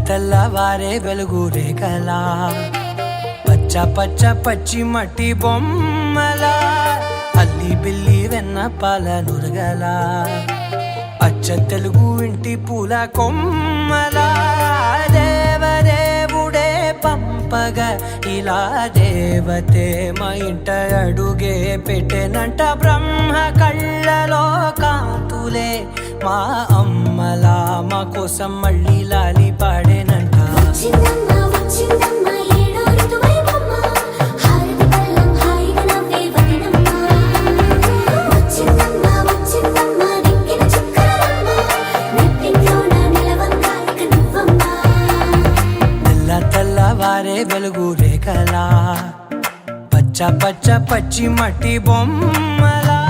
తెల్లవారే వెలుగు రేఖలా పచ్చ పచ్చ పచ్చి మట్టి బొమ్మలా అల్లి బిల్లి వెన్న పాల నురగలా అచ్చ తెలుగు ఇంటి పూల కొమ్మలా దేవదేవుడే పంపగా ఇలా దేవతే మా ఇంట అడుగే పెట్టెనంట బ్రహ్మ కళ్ళలో కాంతులే మా అమ్మలా మా కోసం మళ్ళీ లాలి పాడేనంట తెల్లవారే వెలుగు రేఖలా పచ్చ పచ్చ పచ్చి మట్టి బొమ్మలా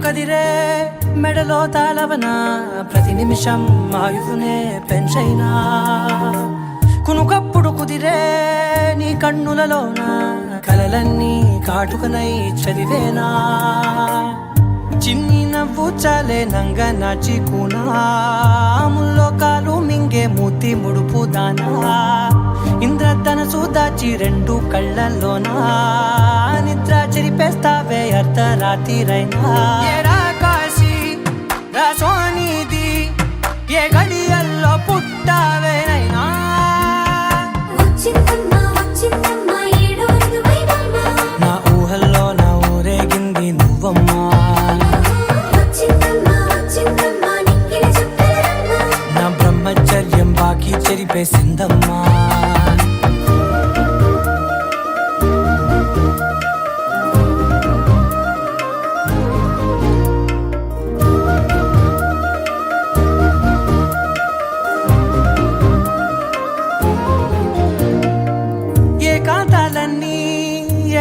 కదిరే మెడలో తాళవన ప్రతి నిమిషం ఆయుధునే పెంచైనా కునుకప్పుడు కుదిరే నీ కన్నులలోన కలలన్నీ కాటుకనై చదివేనా చిన్ని నవ్వు చాలే నంగ నాచి కూనాముల్లో కాలు మింగే మూతి ముడుపు దానా ఇంద్రధనసు దాచి రెండు కళ్ళల్లోనా నిద్ర చెరిపేస్తావే అర్ధరాత్రిరైనా కాశీ రాసోనిది ఏ గడియల్లో పుట్టావేనైనా నా ఊహల్లో నా ఊరేగింది నువ్వమ్మా నా బ్రహ్మచర్యం బాకీ చెరిపేసిందమ్మా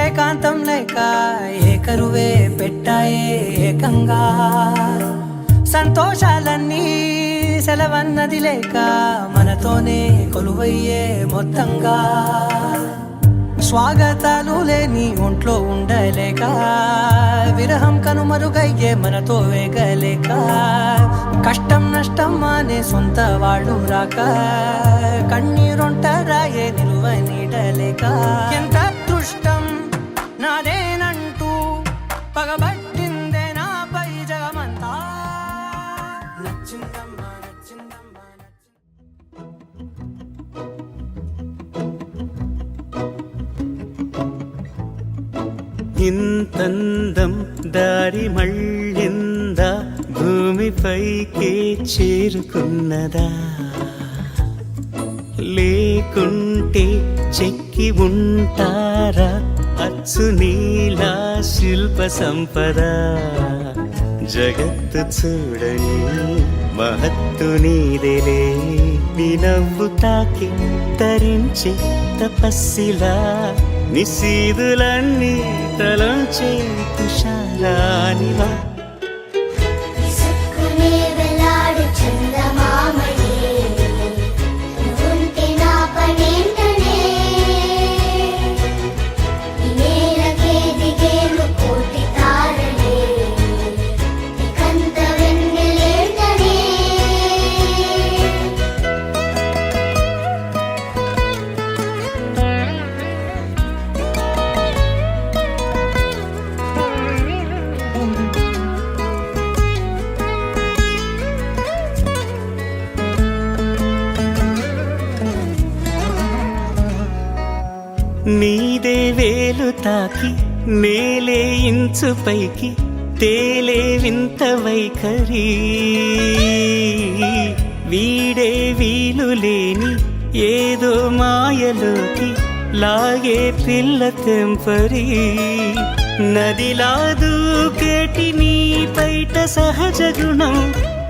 ఏకాంతం లేక ఏకరువే పెట్టాయే ఏకంగా సంతోషాలన్నీ సెలవన్నది లేక మనతోనే కొలువయ్యే మొత్తంగా స్వాగతాలు లేని ఒంట్లో ఉండలేక విరహం కనుమరుగయ్యే మనతో వేగలేక కష్టం నష్టం అనే సొంత వాళ్ళు రాక కన్నీరొంటరాయే నిలువ నీడలేక ఎంత అదృష్టం నాదేనంటూ పగబట్టిందే నాపై జగమంతా నచ్చిందమ్మా నచ్చిందమ్మా ఇంతందం దారి మళ్ళిందా భూమిపైకే చేరుకున్నదా లేకుంటే చెక్కి ఉంటారా అచ్చు నీలా శిల్ప సంపద జగత్తు చూడని మహత్తు నీదేలే నీ నవ్వు తాకి తరించే తపస్సిలా నిశీదులన్నీ తలంచే తుషారానివా నీదే వేలు తాకి నేలే ఇంచు పైకి తేలే వింత వైఖరి వీడే వీలు లేని ఏదో మాయలోకి లాగే పిల్ల తెంపరి నదిలా దూకేటి నీ పైట సహజ గుణం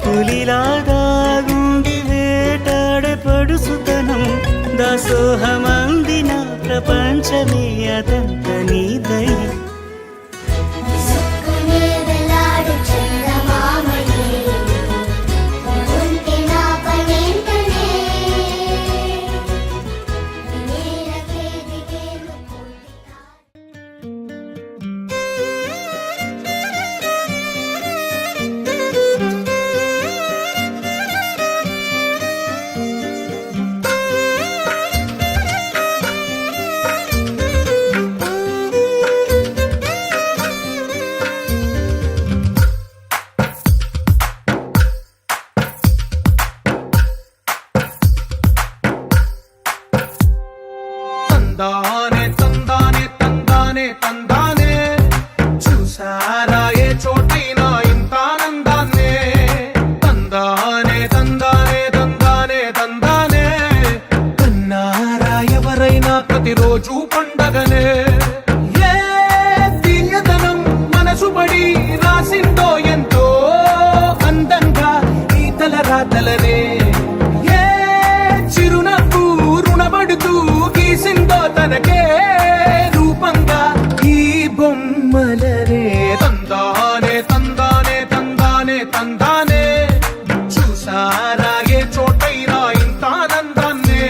పులిలాగా గుండి వేటాడే పడుసుతనం దాసోహమందిన ప్రపంచమే అదంత నీ దయ చందమామయే ఉంటే నా పనేంటనే తందానే తందానే తందానే తందానే చూసారా ఏ చోటైనా ఇంత ఆనందాన్నే తందానే తందానే తందానే తందానే కన్నారా ఎవరైనా ప్రతిరోజు పండగనే ఏ తీయదనం మనసు పడి రాసిందో ఎంతో అందంగా ఈ తలరాతలనే ఏ చిరునవ్వు రుణపడుతూ గీసిందో తనకే రూపంగా ఈ బొమ్మలనే తందానే తందానే తందానే తందానే చూసారా ఏ చోటైనా ఇంత ఆనందాన్నే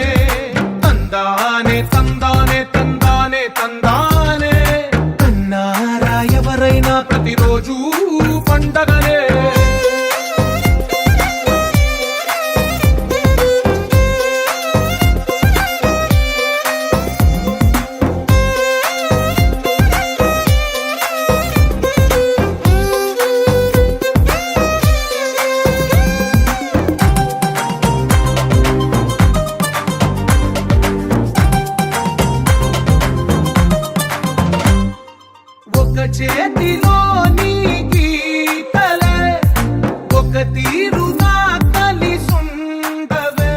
తందానే తందానే తందానే తందానే కన్నారా ఎవరైనా ప్రతిరోజు పండగనే ఒక చేతిలో నీ గీతలే ఒక తీరుగా కలిసుండవే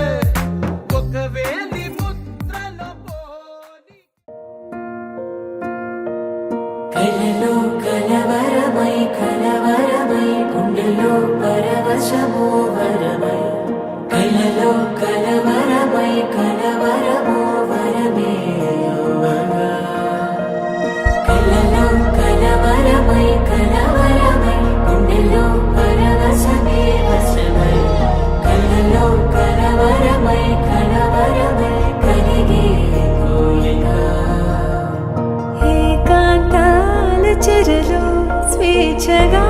ఒక వేలి ముద్రల పోలి కలలో కలవరమై కలవరమై గుండెలో పరవశమో వరమై కలలో కలవరమై కలవరమో వరమే యువగా కలలో కలవరమై కలవరమై గుండెలో పరవశమే వశమై కలలో కలవరమై కలవరమై కలిగే కోరిక ఏకాంతాల చెరలో స్వేచ్ఛగా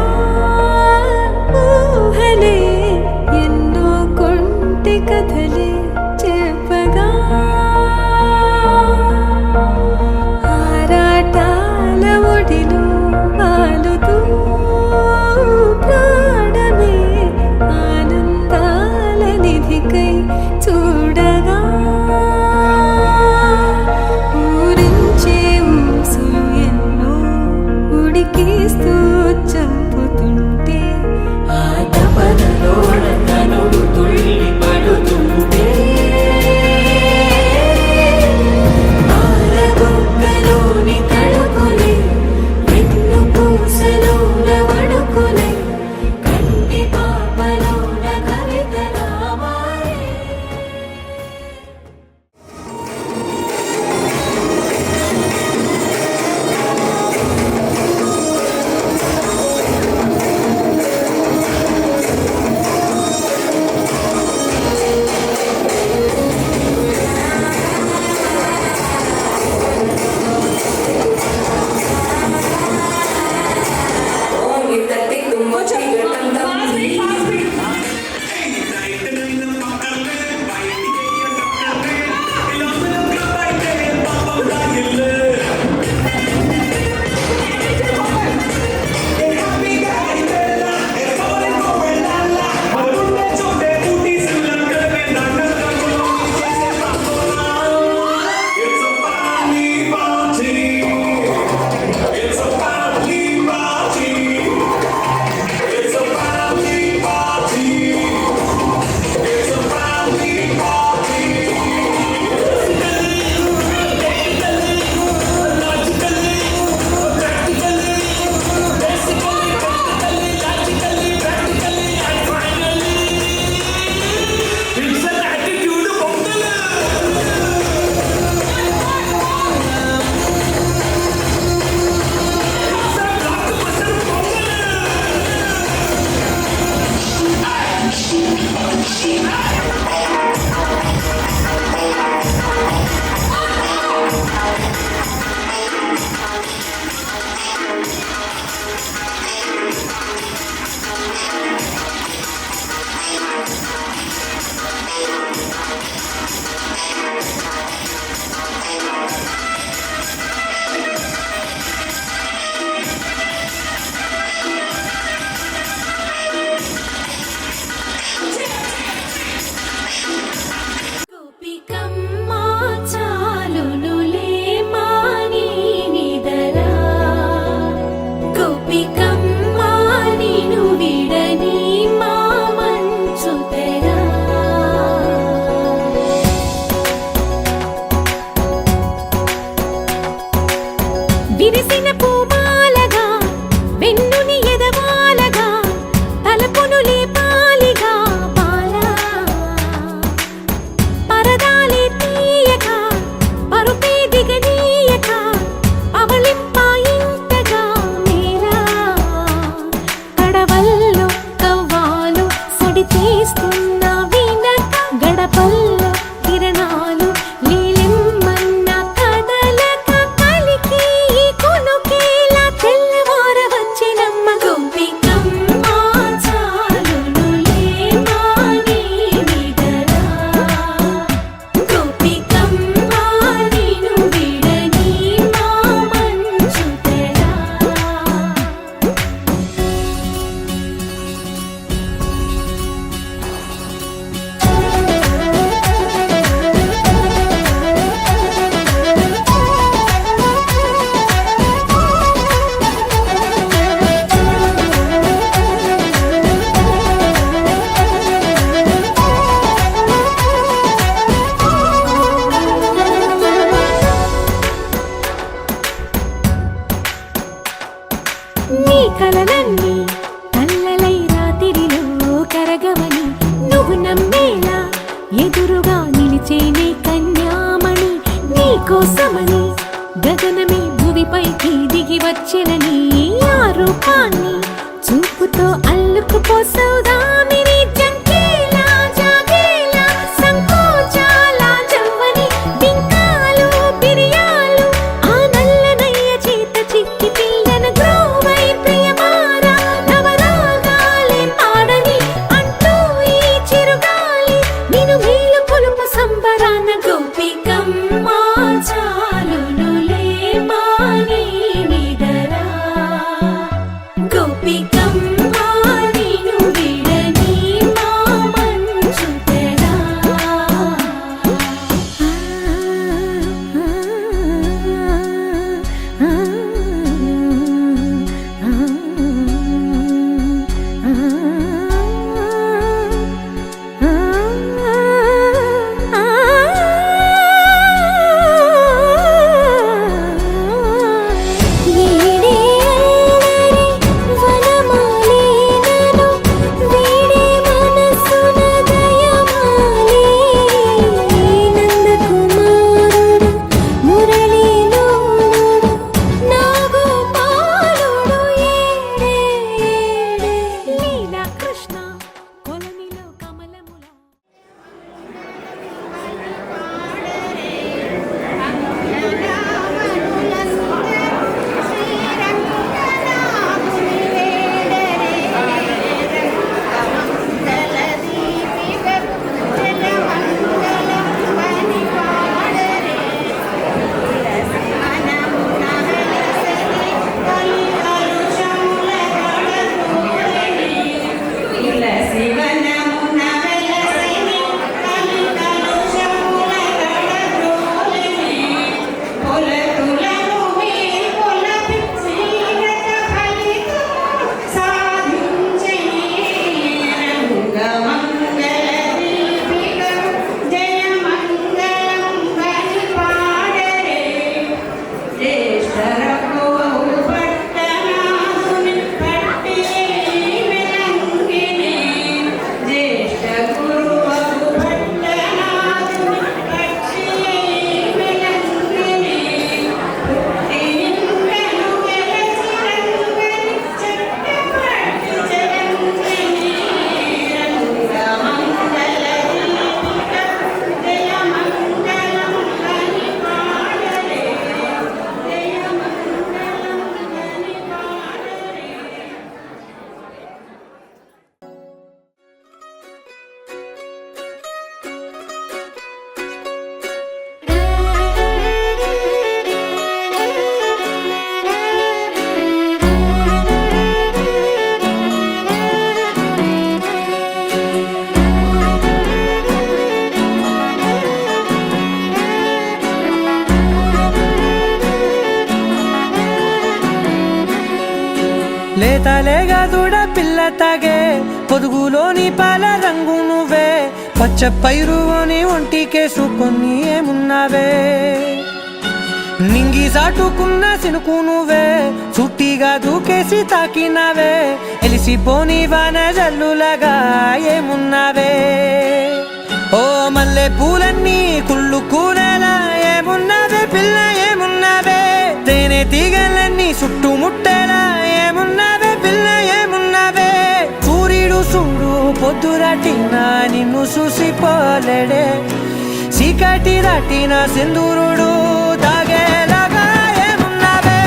ఊహలే ఎన్నో కొంటె కథలే చెప్పగా ఆరాటాల ఒడిలో ఆలుతూ ప్రాణమే ఆనందాల నిధికై చూడగా ఊరించే ఊసులు ఎన్నో ఉడికిస్తూ చంపుతుంటే ఆ తపనలో విరిసిన పూమాలగా వెన్నుని ఎదవాలగా తలపును లేపాలిగా బాలా పరదాలే తీయక పరుపే దిగనీయక అవలింపాయింతగా మేరా కడవల్లో కవ్వాలు సడి చేస్తున్న వినక గడపల్లో కిరణాలు నీలిమ్మన్న కదలక కలికి ఈ కొనుకేలా తెల్లవార వచ్చినమ్మ గోపికమ్మ చాలునులే మాని నిదరా గోపికమ్మ నిను విడని మా మంచు తెరా నీ కలలన్నీ కల్లలై రాత్రిలో కరగవని నువ్వు నమ్మేలా ఎదురుగా నిలిచేనే కన్యామణి నీ కోసమని గగనమే భువిపైకి దిగి వచ్చెనని ఆ రూపాన్ని చూపుతో అల్లుకుపోసౌదామిని జంకేలా జాగేలా సంకోచాల జవ్వని బింకాలు బిరియాలు ఆ నల్లనయ్య చేత చిక్కి పిల్లన గ్రోవై ప్రియమారా నవరాగాలే పాడని అంటూ ఈ చిరుగాలి నిన్ను మేలు కొలుపు సంబరాన గోపికమ్మ చాలునులే మాని నిదరా గోపికమ్మ నిను విడని మా మంచు తెరా వీడే అల్లరి వనమాలినను వీడే మనసున దయమాలి నందకుమారుడు మురళీలోనుడు నాగోపాలుడు ఏడే లీలా కృష్ణ కొలనిలో కమలముల లేతలేగా దూడ పిల్ల తాగే పొదుగులోని పాల రంగు నువ్వే పచ్చ పైరుని ఒంటికేసుకొని ఏమున్నావే నింగి సాటుకున్న సినుకు నువ్వే చుట్టిగా దూకేసి తాకినవే ఎలిసిపోని వాన జల్లులగా ఏమున్నావే ఓ మల్లె పూలన్నీ కుళ్ళు కూరేలా ఏమున్నావే పిల్ల ఏమున్నావే తేనె తీగలన్నీ చుట్టుముట్టేలా ఏమున్నావే పిల్ల ఏమున్నావే సూర్యుడు చూడు పొద్దురాటిన నిన్ను చూసిపోలేడే చీకటి దాటిన సింధూరుడు తాగేలాగా ఏమున్నావే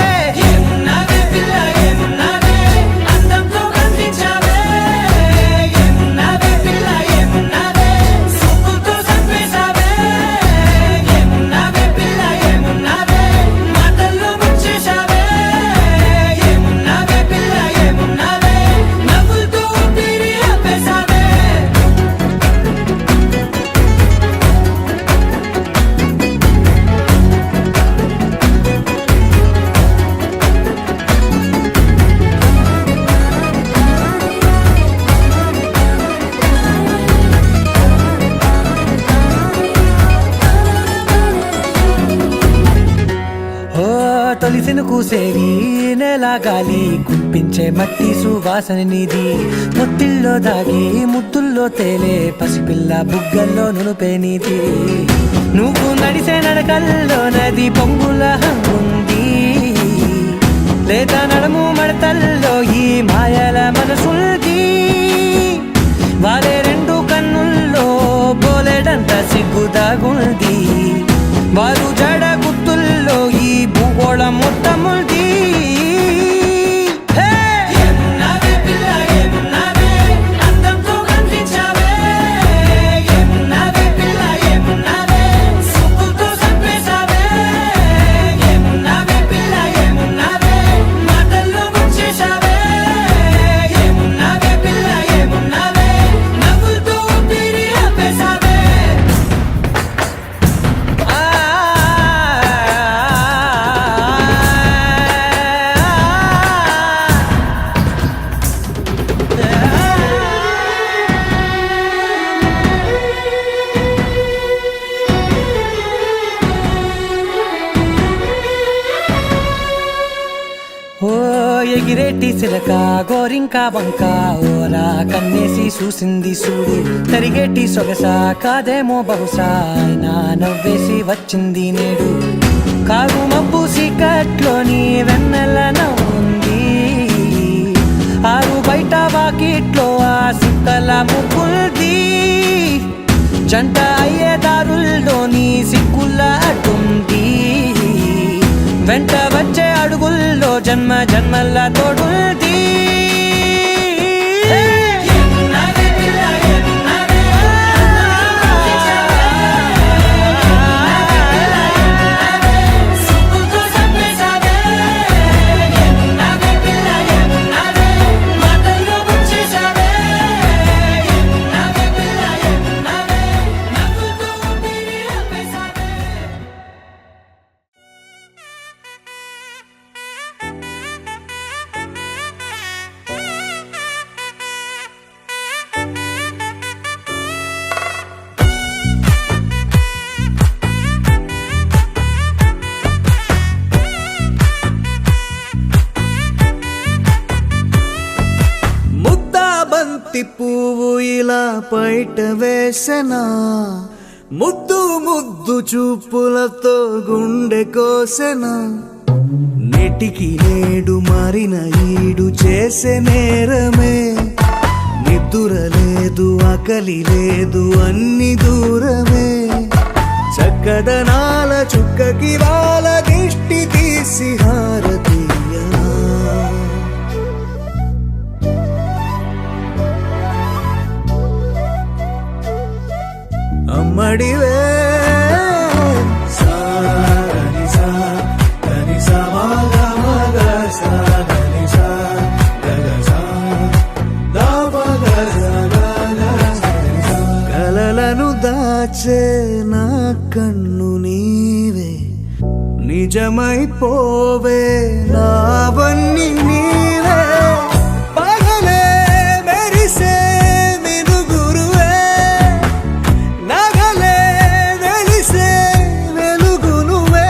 ఏమున్నావే పిల్ల ఏమున్నావే అందంతో కనిపించావే ఏమున్నావే పిల్ల ఏమున్నావే సుక్కుతో చంపేశావే ఏమున్నావే పిల్ల ఏమున్నావే మాటల్లో ముంచేశావే ఏమున్నావే పిల్ల ఏమున్నావే నవ్వులతో ఊపిరి ఆపేశావే తొలిసిన కూసేవి నెల గాలి కుప్పించే మట్టి సువాసన నీది ముత్తిల్లో దాగి ముద్దుల్లో తేలే పసిపిల్ల బుగ్గల్లో నునుపే నీది నువ్వు నడిసే నడకల్లో నది పొంగుల హంగుంది లేదా నడము మడతల్లో ఈ మాయల మనసుంది వారే రెండు కన్నుల్లో బోలెడంత సిగ్గుదాగుంది వారు జడ గుర్తుల్లో ఈ భూగోళం మొత్తముంది ఏమున్నావే పిల్ల ఏమున్నావే అందంతో కనిపించావే ఏమున్నావే పిల్ల ఏమున్నావే సుక్కుతో చంపేశావే ఏమున్నావే పిల్ల ఏమున్నావే మాటల్లో ముంచేశావే ఏమున్నావే పిల్ల ఏమున్నావే నవ్వులతో ఊపిరి ఆపేశావే ఓ ఎగిరేటి సిలక గోరింక వంక ఓరా కన్నేసి చూసింది చూడు తరిగేటి సొగస కాదేమో బహుశా అయినా నవ్వేసి వచ్చింది నేడు కారు మబ్బు సీకట్లోని వెన్నెల నవ్వుంది ఆరు బయట వాకిట్లో ఆ సిక్కల ముగ్గుల్ది జంట అయ్యే దారుల్లోని సిక్కుల అడ్డుంది వెంట వచ్చే అడుగుల్లో జన్మ జన్మల తోడుంది ఏమున్నావే పిల్ల ఏమున్నావే సుక్కుతో చంపేశావే ఏమున్నావే పిల్ల ఏమున్నావే మాటల్లో ముంచేశావే ఏమున్నావే పిల్ల ఏమున్నావే నవ్వులతో ఊపిరి ఆపేశావే ముద్దా బంతి పువ్వు ఇలా బయట వేసెనా ముద్దు ముద్దు చూపులతో గుండె కోసెనా నెటికి నేడు మారిన ఈడు చేసే నేరమే నిద్ర లేదు ఆకలి లేదు అన్ని దూరమే చక్కదనాల చుక్కకి వాళ్ళ దిష్టి తీసి హారతీయనా అమ్మడివే కలలను దాచే నా కన్ను నీవే నిజమైపోవే నావన్నీ నీవే పగలే మెరిసే వెలుగురువే నగలే వెలిసే వెలుగు నువ్వే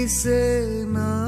విరిసేనా